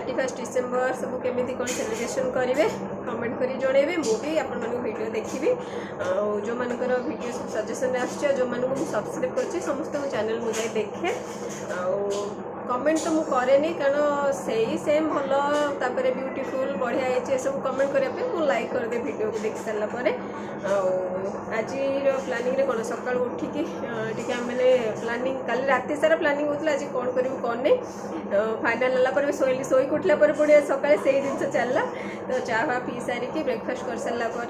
31 December सब केमी कौन सेलिब्रेशन करेंगे कमेंट करी जनइबे मुझे आपण वीडियो देखी जो मानकर वीडियो सजेशन आसो जो मानक सब्सक्राइब कर समस्त चैनल मुझे देखे कमेंट तो मुझे करे कारण से सेम भल तापर ब्यूटीफुल बढ़िया ये सब कमेंट करने मुझे लाइक करदे वीडियो को देख सारापर आज प्लानिंग कौन सका उठिकी मैंने प्लानिंग काली राति सारा प्लानिंग होता आज कौन करूँ कौन नहीं फाइनाल है शोली शोक उठला पुणी सका से जिन चलला तो चाहा पी सारिकी ब्रेकफास्ट कर सारापर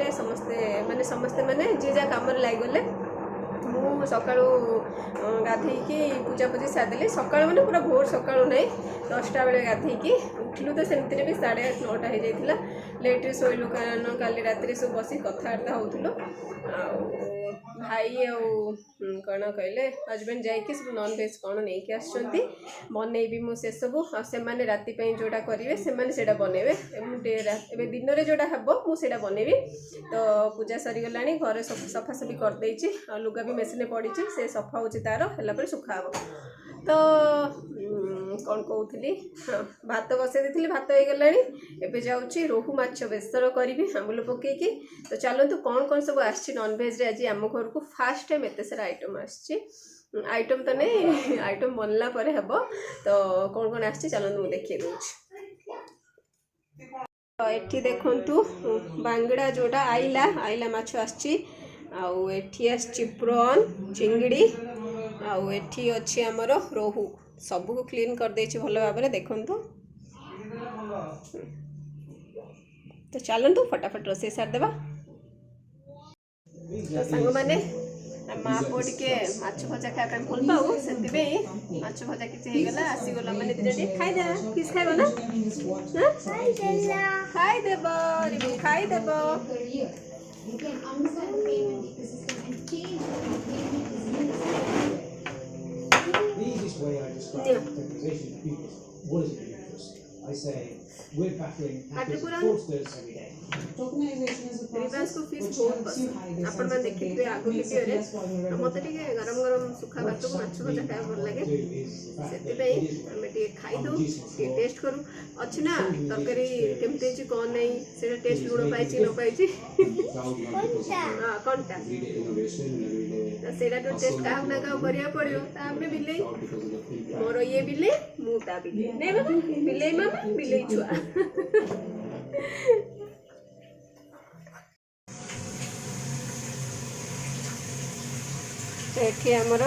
समस्ते माने जी जहाँ कम लगिगले मु सका गाधेकी पूजा पूजी सारिदेली सका मैंने पूरा भोर सका ना 10टा बेले गाधेकी उठिलु तो सेमती भी 8:30 9टा हो जाता लेट्रे शोलु कारण काली राति सब बस कथबार्ता होलु भाई कौन कहले हजबैंड जाकि सब नॉन वेज कौन नहीं आसुँच बनईबी मुझे सब से राति जोटा करेंगे से बनइबे ए दिन में जोटा हम मुझे बनइबी तो पूजा सरीगला घर सफासफी करदे लुगा भी मेसीन पड़ी से सफा हो तार है सुखा हम तो कौन कहूली हाँ भात बसई दी भात हो गला एवं जाऊँगी रोहू माछ बेसर करी आंबुल पकईकी तो चलतु कौन कौन सब आनभेज आज आम घर को फास्ट टाइम एत सारा आइटम आइटम तो नहीं आइटम बनला पर हम तो कौन कौन आसलतु मुझे देखिए दूसरी देखु बांगड़ा जोड़ा आइला आइला माछ आठी प्रॉन चिंगड़ी आठी अच्छी आमर रोहू सबू को क्लीन कर दे भल भाव देखु तो चलतु फटाफट रोसे सारदेवा तो सांग मैंने माँ पुआ टे माछ भजा खाया भल पाऊ से माछ भजा किसी होगला आसीगला मैंने दिन खाईदे फिश खाइब ना खाईदेव खाईदेव I say we're battling happy fraudsters every day. रिवाज को फिश बहुत पसंद आपण मैंने देखिए आग वीडियो रे मत गरम गरम सुखा भात को माछ भजा खाया भल लगे से खाई दो टेस्ट करूँ अच्छी ना तरकारी केमती कौन नहीं से टेस्ट लुण पाई न पाई कंटा से टेस्ट क्या ना क्या करा पड़ो तामे बिले मोर ये बिले मुता बिले नहीं बाबा बिले मामा बिले छुआ ये आमर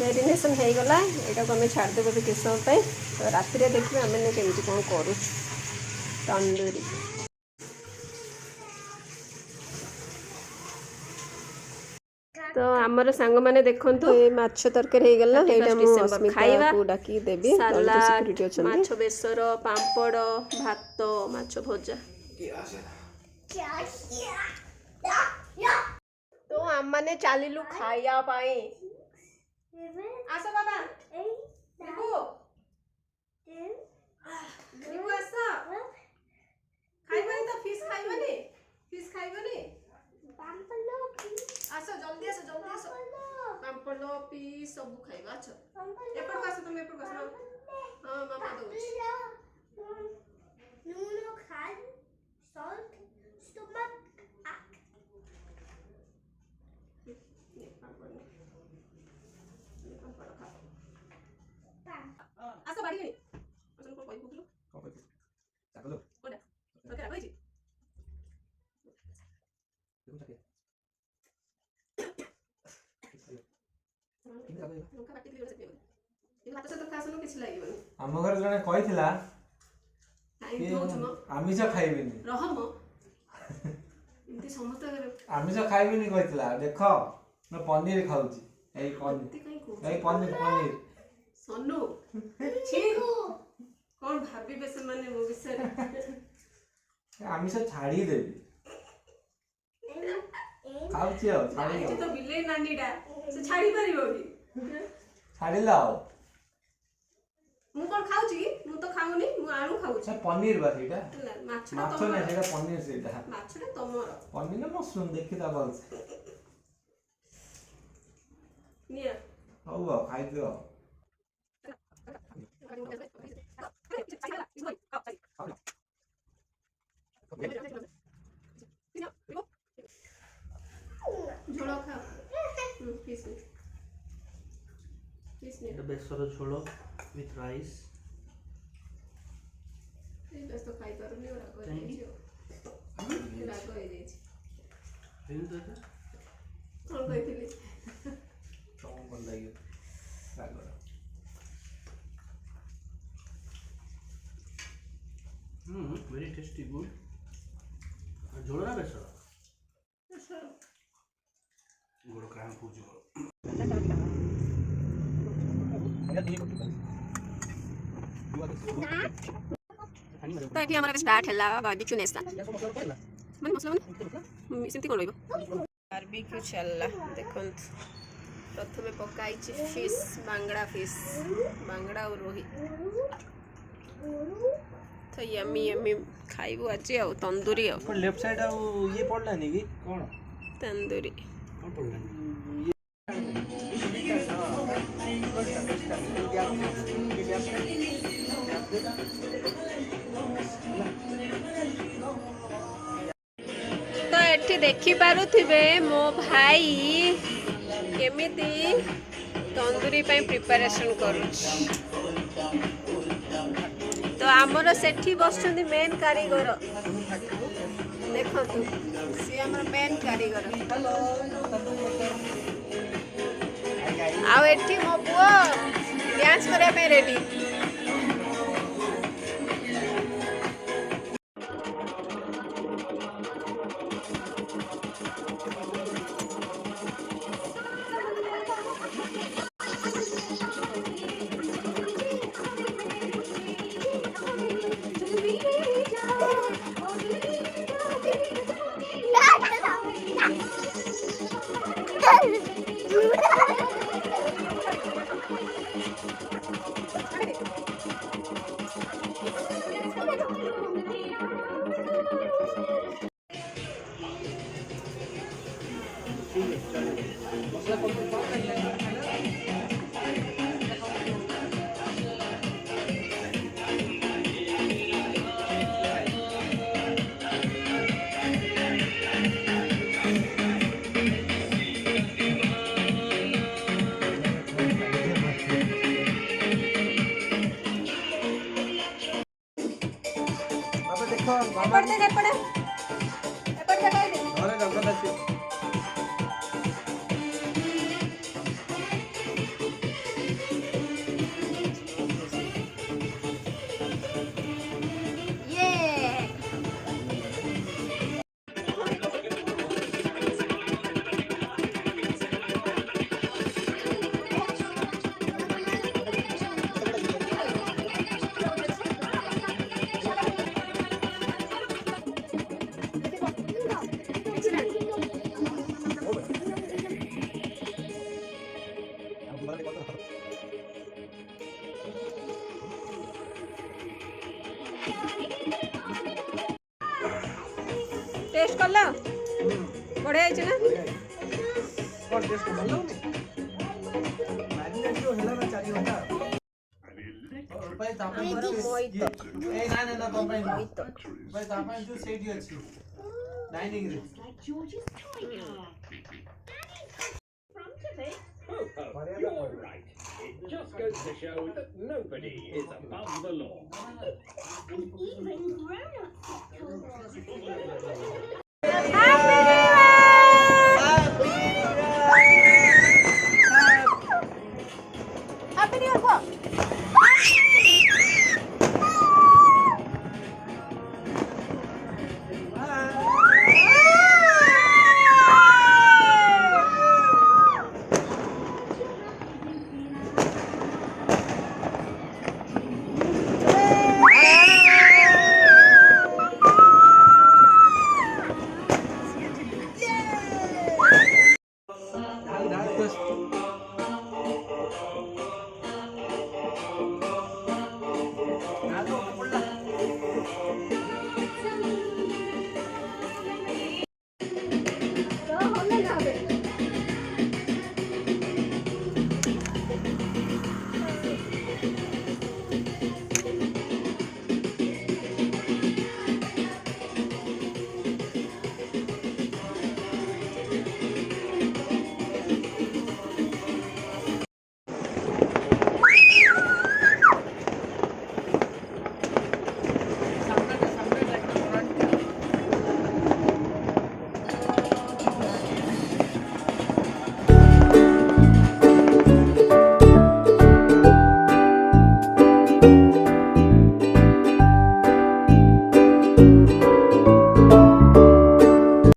मेरिनेसन हो गला यहाँ को आम छाड़देव भी किस समय तो राति देखिए आम केमती कौन करूँ तंदूरी तो आमर सांग मैंने देखु ये माछ तरकारी हो गला खाइबा डाकी देबी सलाद माछ बेसर पांपड़ भात माछ भजा तो आम मैंने चलू खाया आस बाबा आस खाइबनी तो फिश खाइबनी आस जल्दी आस पांपड़ पीस सब खाइबा अच्छा एपड़ आस तुम एपड़ आस हां मामा दो नून खाल सॉल्ट स्टमक आस बाड़ी गई असन को कोई भूखलो चाकलो कोडा तके राखै छी देखो चाके लंका काटी दियो से ए हाथ से तो खासनो किछ लागिबनी हम घर जने कहिथिला टाइम दोछम आमिष खाइबेनी रहम इनते समस्त आमिष खाइबेनी कहिथिला देखो मैं पनीर खाउची एई पनीर सोनू छी कौन भाभी बेसन माने मो विषय आमिष छाड़ी देबी खाउची हो छाड़ी हो तो बिले नानीडा से छाड़ी परिबो की छाड़ी लाओ मु कोन खाउची मु तो खाउनी मु आलू खाउची पनीर बा सेटा माछ ना सेटा पनीर सेटा माछ ना तमर पनीर ना मसरूम देखि ता बोल निया हो खाइ दियो ବେସର ଝୋଳ with rice. ବେଶ ତ ଖାଇପାରୁନି ରାଗ ହେଇଯାଇଛି ରାଗ ହେଇଯାଇଛି ଏମିତି କ'ଣ କହିଥିଲି ତମକୁ ଭଲ ଲାଗିବ ରାଗର। very tasty, good. ଝୋଳ ନା ବେସର? ଗୋଡ଼ କ୍ରାମ୍ପ ହେଉଛି ମୋର। ତ ଏଠି ଆମର ଷ୍ଟାର୍ଟ ହେଲା ବାର୍ବିକ୍ୟୁ ନେସ୍ତା ମାନେ ମସଲା ମାନେ ସେମିତି କ'ଣ ରହିବ ବାର୍ବିକ୍ୟୁ ଚାଲିଲା ଦେଖନ୍ତୁ ପ୍ରଥମେ ପକାଇଛି ଫିସ୍ ବାଙ୍ଗଡ଼ା ଆଉ ରୋହି ତ ୟମି ୟମି ଖାଇବୁ ଆଜି ଆଉ ତନ୍ଦୁରୀ ଆଉ लेफ्ट साइड ଆଉ ଇଏ ପଡଲାନି କି କ'ଣ ତନ୍ଦୁରୀ କ'ଣ ପଡଲାନି ତ ଏଠି ଦେଖିପାରୁଥିବେ ମୋ ଭାଇ କେମିତି ତନ୍ଦୁରୀ ପାଇଁ ପ୍ରିପାରେସନ୍ କରୁଛି ତ ଆମର ସେଠି ବସୁଛନ୍ତି ମେନ୍ କାରିଗର ଦେଖନ୍ତୁ ସିଏ ଆମର ମେନ୍ କାରିଗର ଆଉ ଏଠି ମୋ ପୁଅ ଡ୍ୟାନ୍ସ କରିବା ପାଇଁ ରେଡି ଘରେ ଜଗନ୍ନାଥ ଅଛି। टेस्ट कला बढ़िया है ना कौन टेस्ट कर लो मैरिनेट जो हेला ना 4 घंटा भाई तापन मोहित ए ना ना ना भाई भाई तापन जो सेट अछि डाइनिंग रे You're right. It just goes to show that nobody is above the law. And even grown-ups get told off.